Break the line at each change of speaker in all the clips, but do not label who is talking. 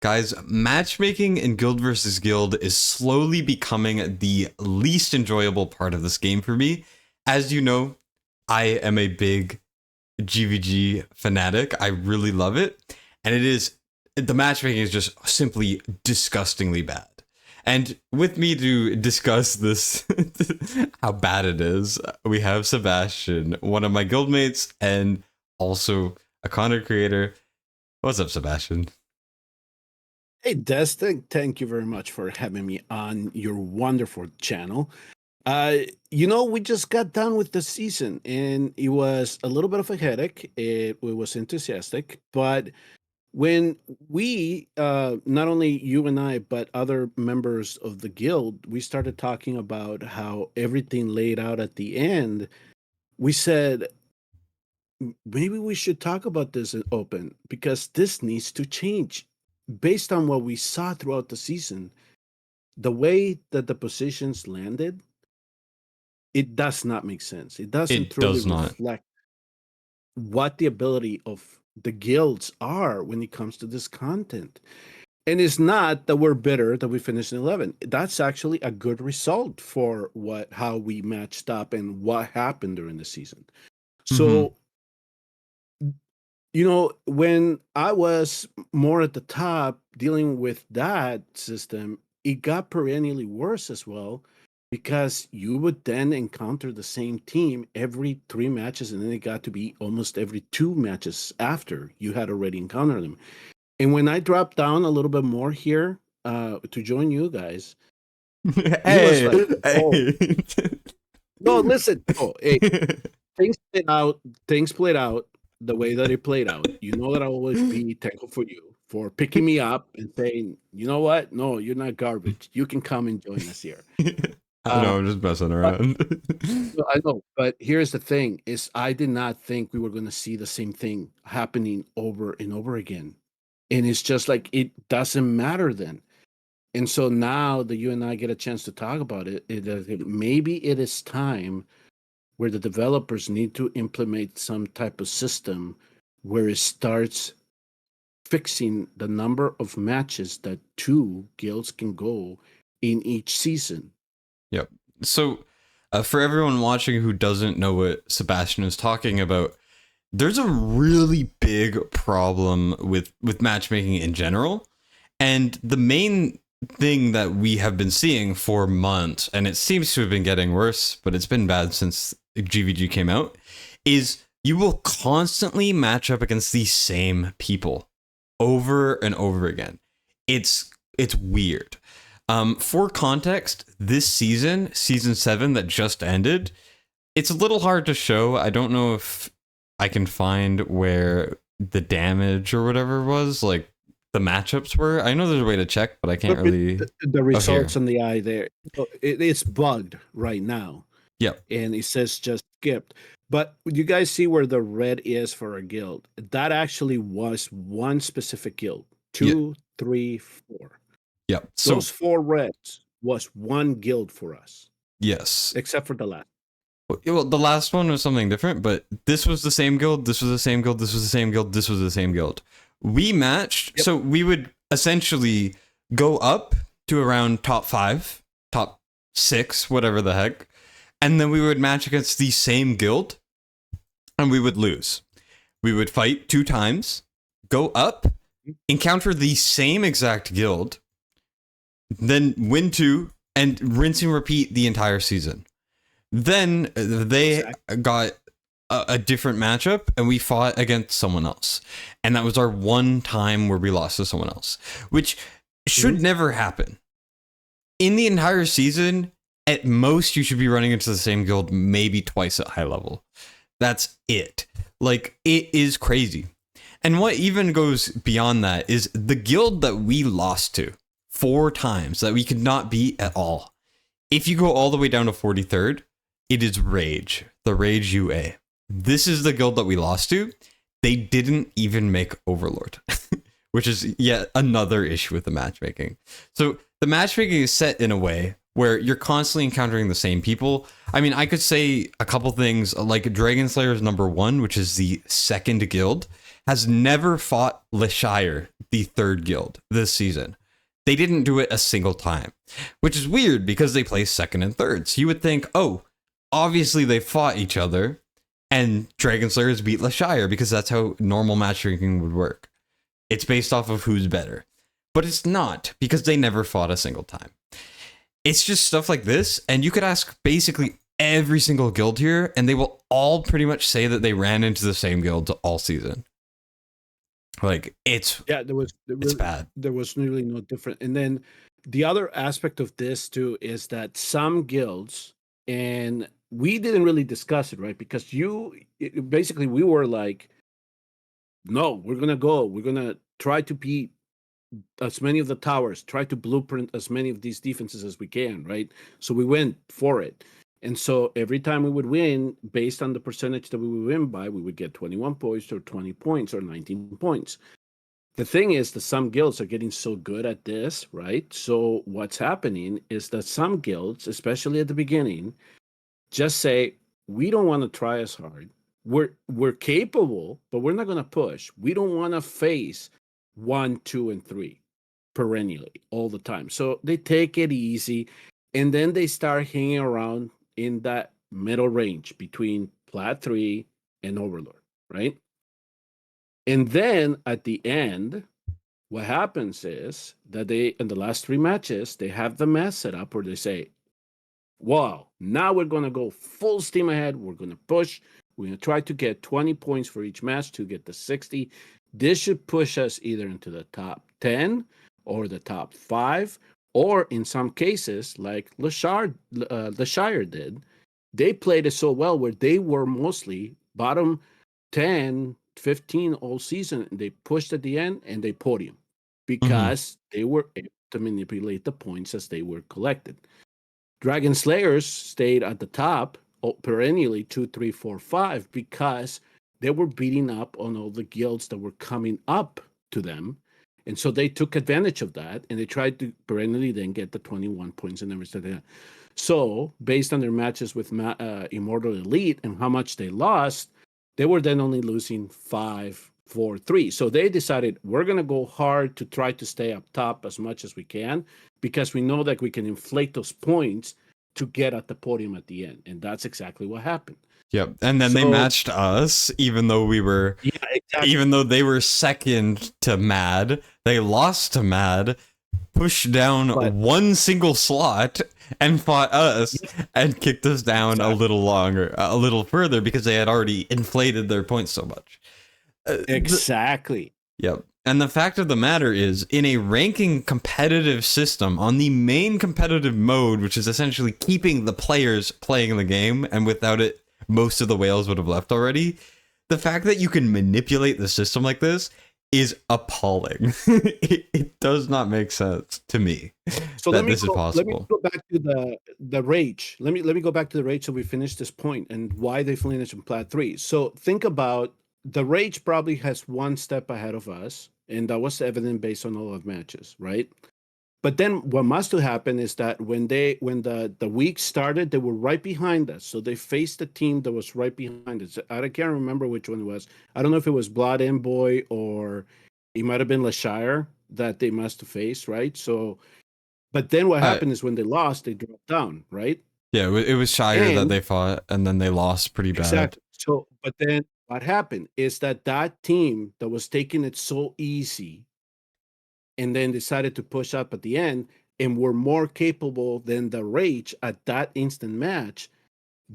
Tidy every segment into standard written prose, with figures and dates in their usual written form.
Guys, matchmaking in Guild versus Guild is slowly becoming the least enjoyable part of this game for me. As you know, I am a big GvG fanatic. I really love it. And the matchmaking is just simply disgustingly bad. And with me to discuss this, how bad it is, we have Sebastian, one of my guildmates and also a content creator. What's up, Sebastian?
Hey, Destined, thank you very much for having me on your wonderful channel. We just got done with the season and it was a little bit of a headache. It was enthusiastic, but when we, not only you and I, but other members of the guild, we started talking about how everything laid out at the end, we said, maybe we should talk about this in open because this needs to change based on what we saw throughout the season. The way that the positions landed, it does not make sense. It doesn't
It
truly
does not.
reflect what the ability of the guilds are when it comes to this content. And it's not that we're bitter that we finished in 11. That's actually a good result for how we matched up and what happened during the season.
Mhm.
So, when I was more at the top dealing with that system, it got perennially worse as well because you would then encounter the same team every 3 matches, and then it got to be almost every 2 matches after you had already encountered them. And when I dropped down a little bit more here to join you guys, it was
Hey,
like, oh,
hey.
no, listen. Oh, hey, things played out. Things played out the way that it played out. You know that I'll always be thankful for you for picking me up and saying, you know what? No, you're not garbage. You can come and join us here.
I
Uh,
know, I'm just messing
but
around.
no, I know. But here's the thing: is I did not think we were going to see the same thing happening over and over again, and it's just like it doesn't matter then. And so now that you and I get a chance to talk about it, maybe it is time where the developers need to implement some type of system where it starts fixing the number of matches that 2 guilds can go in each season.
Yep. So, for everyone watching who doesn't know what Sebastian is talking about, there's a really big problem with matchmaking in general, and the main thing that we have been seeing for months, and it seems to have been getting worse, but it's been bad since GvG came out, is you will constantly match up against the same people over and over again. It's weird. For context, this season 7 that just ended, it's a little hard to show. I don't know if I can find where the damage or whatever was, like the matchups were. I know there's a way to check, but I can't
Look at
really.
the
Oh,
results
here.
on the eye there. It's bugged right now,
Yep.
and it says just skipped. But you guys see where the red is for a guild? That actually was one specific guild.
Yeah.
2, 3, 4.
Yep. So
Those 4 reds was one guild for us,
yes.
except for the last.
Well, the last one was something different, but this was the same guild. This was the same guild. This was the same guild. This was the same guild. We matched,
Yep.
so we would essentially go up to around top 5, top 6, whatever the heck, and then we would match against the same guild, and we would lose. We would fight 2 times, go up, encounter the same exact guild, then win 2, and rinse and repeat the entire season. Then they got a different matchup and we fought against someone else. And that was our one time where we lost to someone else, which should never happen. In the entire season, at most, you should be running into the same guild maybe twice at high level. That's it. Like, it is crazy. And what even goes beyond that is the guild that we lost to 4 times that we could not beat at all. If you go all the way down to 43rd, it is Rage, the Rage UA. This is the guild that we lost to. They didn't even make Overlord, which is yet another issue with the matchmaking. So the matchmaking is set in a way where you're constantly encountering the same people. I mean, I could say a couple things like Dragon Slayer is number 1, which is the second guild. has never fought Leshire, the third guild, this season. They didn't do it a single time, which is weird because they play second and third. So you would think, oh, obviously they fought each other and Dragon Slayers beat Leshire because that's how normal matchmaking would work. It's based off of who's better. But it's not, because they never fought a single time. It's just stuff like this, and you could ask basically every single guild here, and they will all pretty much say that they ran into the same guild all season. Like, it's bad.
There was really no different. And then the other aspect of this too is that some guilds, and we didn't really discuss it, right? Because basically we were like, no, we're gonna try to beat as many of the towers, try to blueprint as many of these defenses as we can, right? So we went for it. And so every time we would win, based on the percentage that we would win by, we would get 21 points or 20 points or 19 points. The thing is that some guilds are getting so good at this, right? So what's happening is that some guilds, especially at the beginning, just say, we don't want to try as hard. We're capable, but we're not going to push. We don't want to face 1, 2, and 3 perennially all the time. So they take it easy, and then they start hanging around in that middle range between Plat 3 and Overlord, right? And then at the end, what happens is that they, in the last 3 matches, they have the mess set up where they say, wow, now we're going to go full steam ahead. We're going to push. We're going to try to get 20 points for each match to get the 60. This should push us either into the top 10 or the top 5, or in some cases, like Leshire did, they played it so well where they were mostly bottom 10, 15 all season. And they pushed at the end and they podium because they were able to manipulate the points as they were collected. Dragon Slayers stayed at the top perennially 2, 3, 4, 5 because they were beating up on all the guilds that were coming up to them. And so they took advantage of that and they tried to perennially then get the 21 points and everything like that. So based on their matches with Immortal Elite and how much they lost, they were then only losing 5, 4, 3. So they decided we're going to go hard to try to stay up top as much as we can because we know that we can inflate those points to get at the podium at the end. And that's exactly what happened.
Yep. And then they matched us, even though we were, even though they were second to Mad, they lost to Mad, pushed down one single slot and fought us and kicked us down a little further because they had already inflated their points so much.
Exactly.
Yep. And the fact of the matter is, in a ranking competitive system on the main competitive mode, which is essentially keeping the players playing the game, and without it, most of the whales would have left already. The fact that you can manipulate the system like this is appalling. It does not make sense to me
so
that this is possible.
Let me go back to the rage. Let me go back to the rage so we finish this point and why they finished in Plat 3. So think about the rage probably has one step ahead of us, and that was evident based on all of matches, right? But then what must have happened is that when the week started, they were right behind us. So they faced the team that was right behind us. I can't remember which one it was. I don't know if it was Blood Envoy or it might have been Leshire that they must have faced, right? So, but then what happened is when they lost, they dropped down, right?
Yeah, it was Shire that they fought, and then they lost pretty bad.
Exactly. So, but then what happened is that team that was taking it so easy and then decided to push up at the end and were more capable than the Rage at that instant match,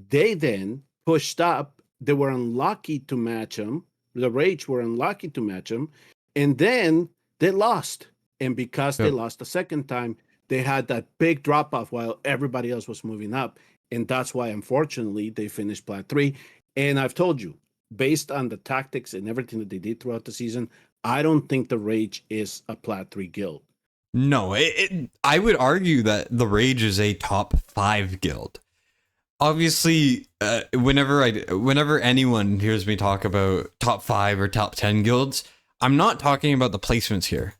they then pushed up. They were unlucky to match them. The Rage were unlucky to match them. And then they lost. And because they lost the second time, they had that big drop-off while everybody else was moving up. And that's why, unfortunately, they finished Plat 3. And I've told you, based on the tactics and everything that they did throughout the season, I don't think the Rage is a Plat 3 guild.
No, I would argue that the Rage is a top 5 guild. Obviously, whenever anyone hears me talk about top 5 or top 10 guilds, I'm not talking about the placements here,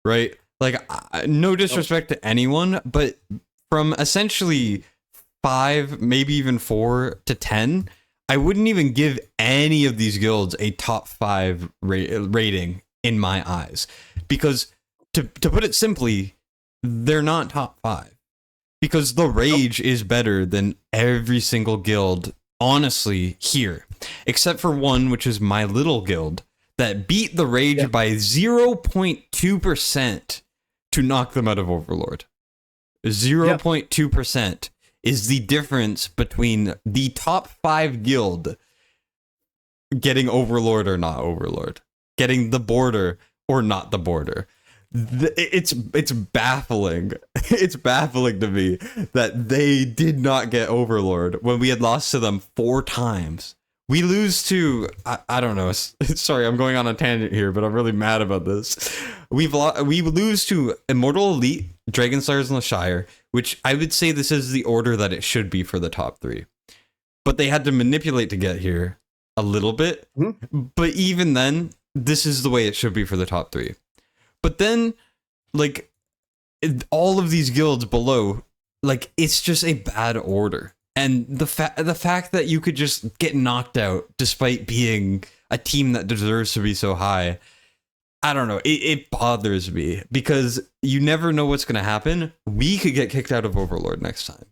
right? Like, no disrespect to anyone, but from essentially 5, maybe even 4 to 10, I wouldn't even give any of these guilds a top 5 rating in my eyes, because to put it simply, they're not top 5, because the rage is better than every single guild, honestly, here, except for one, which is my little guild, that beat the rage by 0.2% to knock them out of Overlord. 0.2% is the difference between the top 5 guild getting Overlord or not Overlord, getting the border or not the border. It's baffling. It's baffling to me that they did not get Overlord when we had lost to them 4 times. We lose to, I don't know. Sorry, I'm going on a tangent here, but I'm really mad about this. We lose to Immortal Elite, Dragon Slayers, and the Shire, which I would say this is the order that it should be for the top 3. But they had to manipulate to get here a little bit. Mm-hmm. But even then, this is the way it should be for the top 3. But then, like, all of these guilds below, like, it's just a bad order. And the fact that you could just get knocked out despite being a team that deserves to be so high, I don't know. It bothers me, because you never know what's going to happen. We could get kicked out of Overlord next time.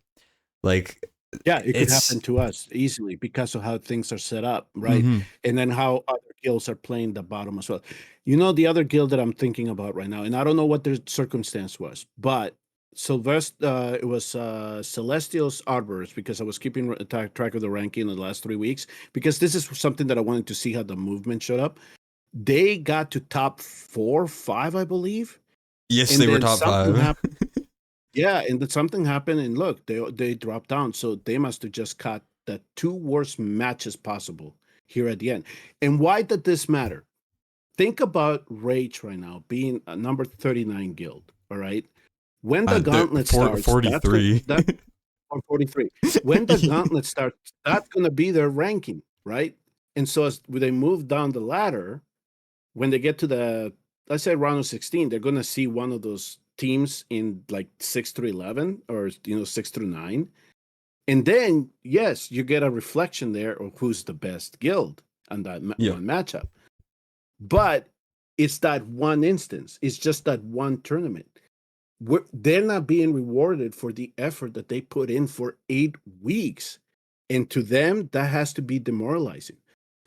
Like,
yeah, it could happen to us easily because of how things are set up, right? Mm-hmm. And then how other guilds are playing the bottom as well. You know, the other guild that I'm thinking about right now, and I don't know what their circumstance was, but Sylvester, it was Celestial's Arborist, because I was keeping track of the ranking in the last 3 weeks, because this is something that I wanted to see how the movement showed up. They got to top 4, 5, I believe.
Yes, and they were top 5.
Yeah, and then something happened, and look, they dropped down. So they must have just cut the 2 worst matches possible here at the end. And why did this matter? Think about Rage right now being a number 39 guild, all right? When the gauntlet starts,
43.
Or 43. When the gauntlet starts, that's going to be their ranking, right? And so as they move down the ladder, when they get to the, let's say, round of 16, they're going to see one of those teams in like 6 through 11 or 6 through 9. And then, yes, you get a reflection there of who's the best guild on that one matchup. But it's that one instance. It's just that one tournament. They're not being rewarded for the effort that they put in for 8 weeks. And to them, that has to be demoralizing.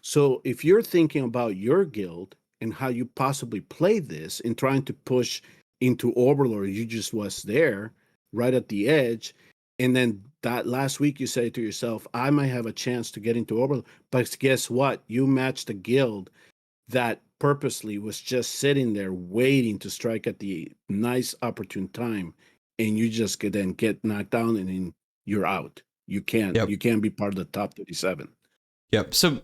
So if you're thinking about your guild and how you possibly play this and trying to push into Overlord, you just was there right at the edge. And then that last week you say to yourself, I might have a chance to get into Overlord. But guess what? You matched a guild that purposely was just sitting there waiting to strike at the nice opportune time, and you just could then get knocked down, and then you're out. You can't be part of the top 37.
Yep. So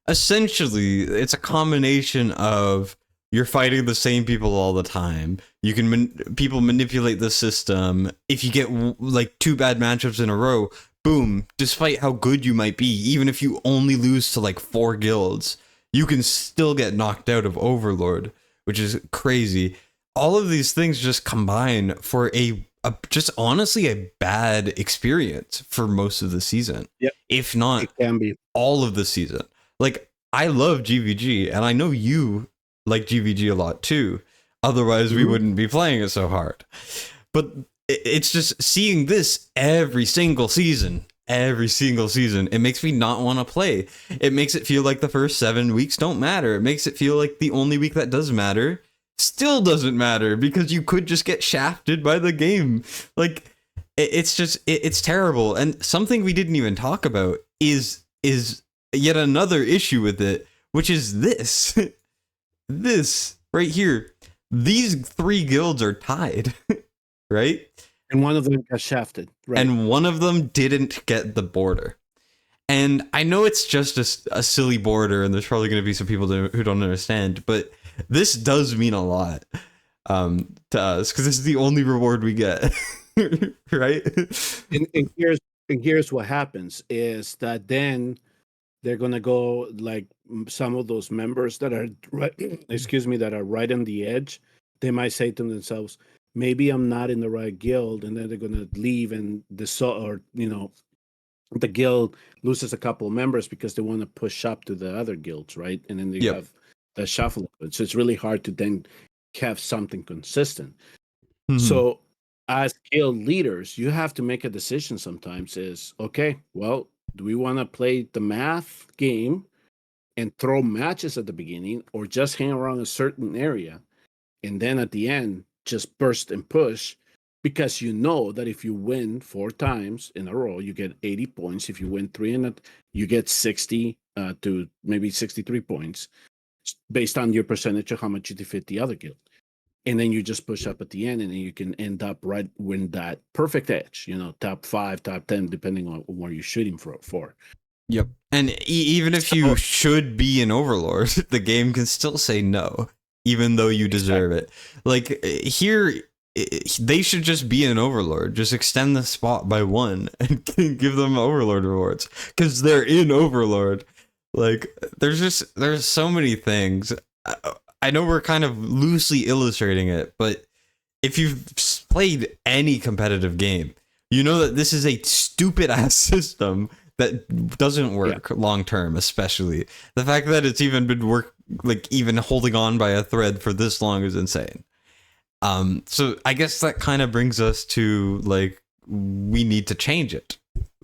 essentially, it's a combination of you're fighting the same people all the time. You can people manipulate the system. If you get like 2 bad matchups in a row, boom, despite how good you might be, even if you only lose to like 4 guilds, you can still get knocked out of Overlord, which is crazy. All of these things just combine for a just honestly a bad experience for most of the season.
Yep.
If not,
it can be
all of the season. Like, I love GvG, and I know you like GvG a lot too. Otherwise, we wouldn't be playing it so hard. But it's just seeing this every single season, it makes me not want to play. It makes it feel like the first 7 weeks don't matter. It makes it feel like the only week that does matter still doesn't matter, because you could just get shafted by the game. Like, it's just, it's terrible. And something we didn't even talk about is yet another issue with it, which is this. This right here. These 3 guilds are tied, right?
And one of them got shafted. Right.
And one of them didn't get the border. And I know it's just a silly border, and there's probably going to be some people who don't understand, but this does mean a lot to us, because this is the only reward we get, right?
And here's what happens is that then they're going to go, like, some of those members that are right, that are right on the edge. They might say to themselves, maybe I'm not in the right guild, and then they're going to leave, and the guild loses a couple of members because they want to push up to the other guilds, right? And then they
Yep.
have the shuffle. So it's really hard to then have something consistent.
Mhm.
So as guild leaders, you have to make a decision sometimes is, okay, well, do we want to play the math game and throw matches at the beginning or just hang around a certain area and then at the end just burst and push because you know that if you win 4 times in a row you get 80 points. If you win three in it, you get 60 to maybe 63 points based on your percentage of how much you defeat the other guild, and then you just push up at the end and then you can end up right when that perfect edge, top 5, top 10, depending on where you're shooting for.
Yep. And even if you
So
should be an overlord, the game can still say no, even though you deserve
exactly.
it. Like here, they should just be an overlord. Just extend the spot by 1 and give them overlord rewards because they're in overlord. Like there's so many things. I know we're kind of loosely illustrating it, but if you've played any competitive game, you know that this is a stupid ass system that doesn't
Yeah.
work long term. Especially the fact that it's even been like even holding on by a thread for this long is insane. So I guess that kind of brings us to like we need to change it.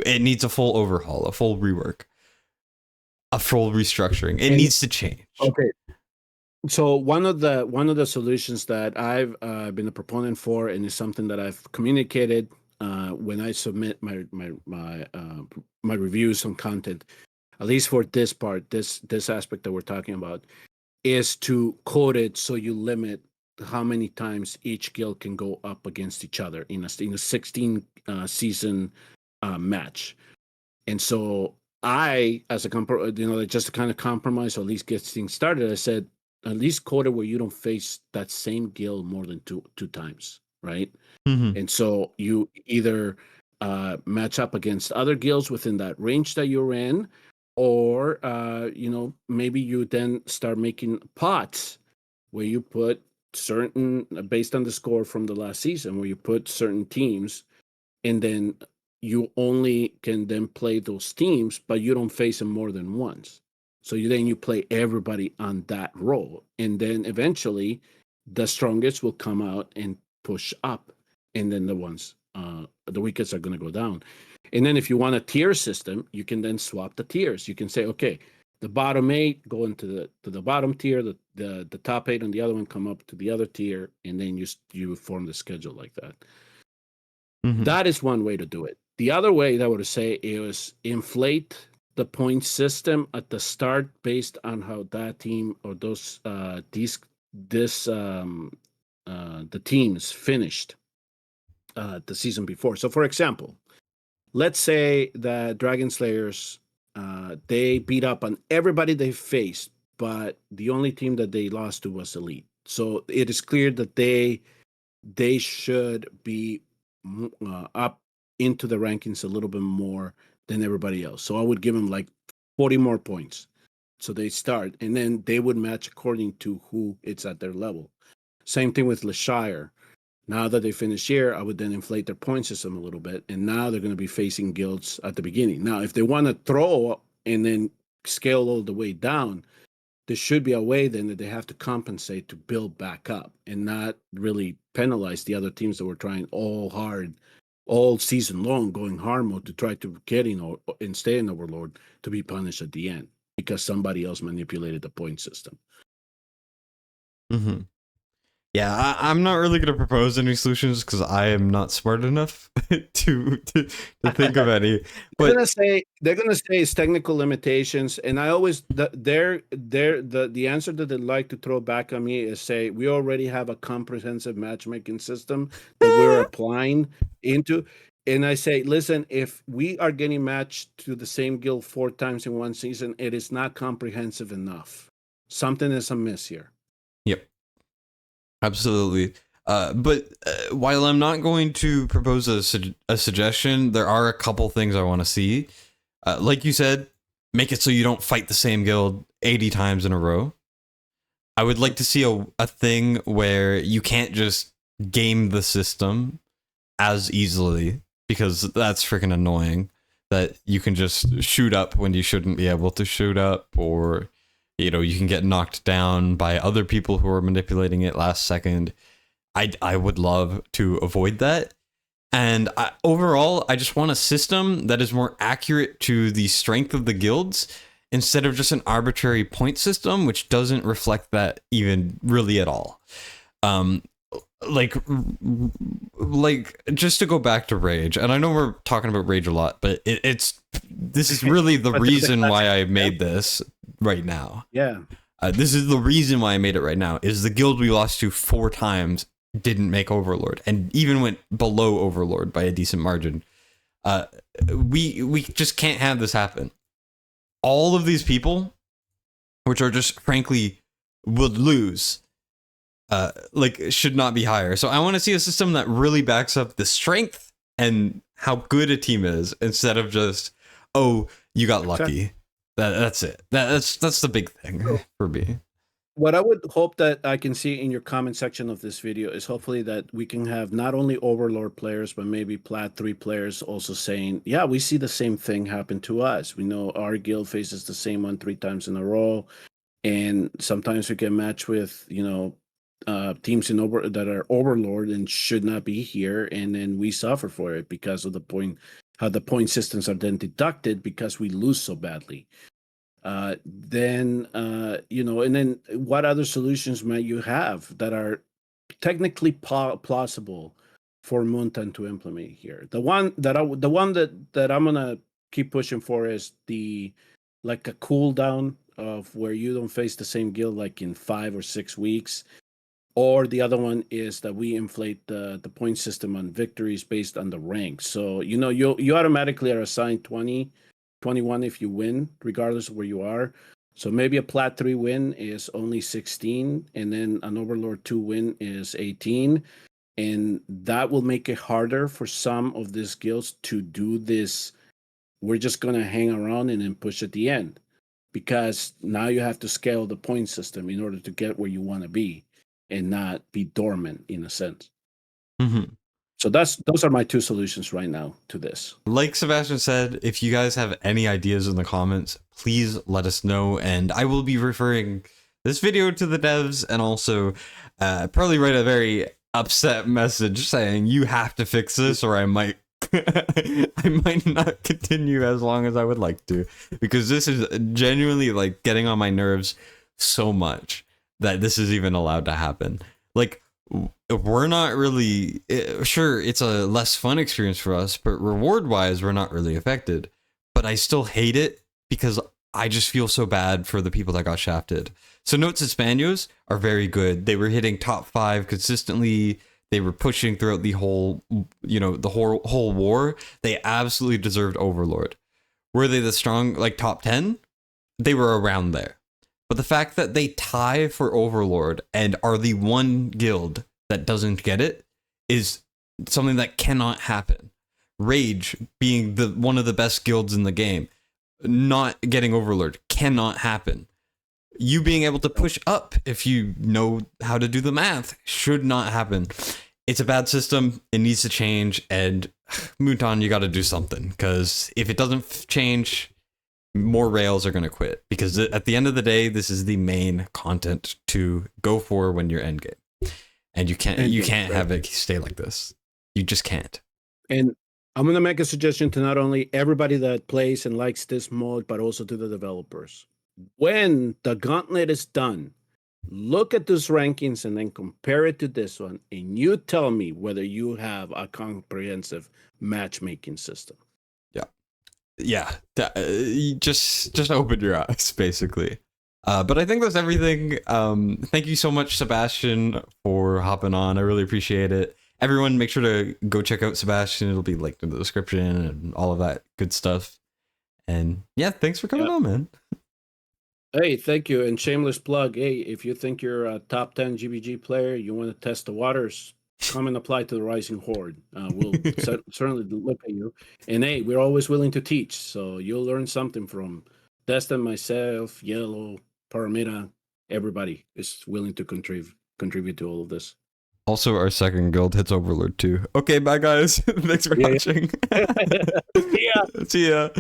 It needs a full overhaul, a full rework, a full restructuring. It
And
needs to change.
okay, so one of the solutions that I've been a proponent for, and is something that I've communicated when I submit my reviews on content, at least for this part, this aspect that we're talking about, is to code it so you limit how many times each guild can go up against each other in a 16 season match. And so I, as a just to kind of compromise or at least get things started, I said at least code it where you don't face that same guild more than two times, right?
Mm-hmm.
And so you either match up against other guilds within that range that you're in, or maybe you then start making pots where you put certain based on the score from the last season, where you put certain teams, and then you only can then play those teams, but you don't face them more than once. So you play everybody on that roll, and then eventually the strongest will come out and push up, and then the weakest are going to go down. And then if you want a tier system, you can then swap the tiers. You can say, okay, the bottom 8 go into the bottom tier, the top 8 and the other one come up to the other tier, and then you form the schedule like that.
Mm-hmm.
That is one way to do it. The other way that I would say is inflate the point system at the start based on how that team or those the teams finished the season before. So, for example, let's say the Dragon Slayers they beat up on everybody they faced, but the only team that they lost to was Elite. So it is clear that they should be up into the rankings a little bit more than everybody else. So I would give them like 40 more points. So they start, and then they would match according to who it's at their level. Same thing with Leshire. Now that they finish here, I would then inflate their point system a little bit, and now they're going to be facing guilds at the beginning. Now, if they want to throw and then scale all the way down, there should be a way then that they have to compensate to build back up and not really penalize the other teams that were trying all hard all season long, going hard mode to try to get in and stay in Overlord, to be punished at the end because somebody else manipulated the point system.
Mm-hmm. Yeah, I'm not really going to propose any solutions because I am not smart enough to think of any.
They're
But
gonna say it's technical limitations, and I always the answer that they like to throw back on me is say we already have a comprehensive matchmaking system that we're applying into, and I say, listen, if we are getting matched to the same guild 4 times in one season, it is not comprehensive enough. Something is amiss here.
yep, absolutely. But while I'm not going to propose a suggestion, there are a couple things I want to see. Like you said, make it so you don't fight the same guild 80 times in a row. I would like to see a thing where you can't just game the system as easily because that's freaking annoying. that you can just shoot up when you shouldn't be able to shoot up, or you can get knocked down by other people who are manipulating it last second. I would love to avoid that. And overall, I just want a system that is more accurate to the strength of the guilds instead of just an arbitrary point system, which doesn't reflect that even really at all. Like just to go back to Rage, and I know we're talking about Rage a lot, but this is really the reason why I made this right now.
Yeah.
This is the reason why I made it right now, is the guild we lost to 4 times didn't make Overlord, and even went below Overlord by a decent margin. We just can't have this happen. All of these people, which are just frankly would lose, should not be higher. So I want to see a system that really backs up the strength and how good a team is, instead of just, oh, you got lucky. That's it. That's the big thing for me.
What I would hope that I can see in your comment section of this video is hopefully that we can have not only Overlord players, but maybe Plat 3 players also saying, yeah, we see the same thing happen to us. We know our guild faces the same one 3 times in a row. And sometimes we get matched with, teams that are Overlord and should not be here. And then we suffer for it because of how the point systems are then deducted because we lose so badly. And then what other solutions might you have that are technically plausible for Moontan to implement here? The one that I'm gonna keep pushing for is a cooldown of where you don't face the same guild like in 5 or 6 weeks. Or the other one is that we inflate the point system on victories based on the rank. So you automatically are assigned 20, 21 if you win, regardless of where you are. So maybe a Plat 3 win is only 16, and then an Overlord 2 win is 18. And that will make it harder for some of these guilds to do this. We're just going to hang around and then push at the end, because now you have to scale the point system in order to get where you want to be and not be dormant in a sense.
Mm-hmm.
So those are my 2 solutions right now to this.
Like Sebastian said, if you guys have any ideas in the comments, please let us know, and I will be referring this video to the devs, and also probably write a very upset message saying you have to fix this, or I might I might not continue as long as I would like to, because this is genuinely getting on my nerves so much that this is even allowed to happen. We're not really sure, it's a less fun experience for us, but reward wise we're not really affected, but I still hate it because I just feel so bad for the people that got shafted. So Notes and Spanios are very good. They were hitting top 5 consistently. They were pushing throughout the whole whole war. They absolutely deserved Overlord. Were they the strong top 10? They were around there. But the fact that they tie for Overlord and are the one guild that doesn't get it is something that cannot happen. Rage, being one of the best guilds in the game, not getting Overlord cannot happen. You being able to push up, if you know how to do the math, should not happen. It's a bad system. It needs to change. And Muton, you got to do something, because if it doesn't change, more rails are going to quit, because at the end of the day, this is the main content to go for when you're endgame, and you can't have it stay like this. You just can't.
And I'm going to make a suggestion to not only everybody that plays and likes this mode, but also to the developers. When the gauntlet is done, look at those rankings and then compare it to this one, and you tell me whether you have a comprehensive matchmaking system.
Yeah, just open your eyes, basically. But I think that's everything. Thank you so much, Sebastian, for hopping on. I really appreciate it. Everyone, make sure to go check out Sebastian. It'll be linked in the description and all of that good stuff. And yeah, thanks for coming on, man.
Hey, thank you. And shameless plug. Hey, if you think you're a top 10 GvG player, you want to test the waters, come and apply to the Rising Horde. We'll certainly look at you. And hey, we're always willing to teach. So you'll learn something from Destined, myself, Yellow, Paramita. Everybody is willing to contribute to all of this.
Also, our second guild hits Overlord too. Okay, bye guys. Thanks for
Yeah,
watching.
yeah.
See ya.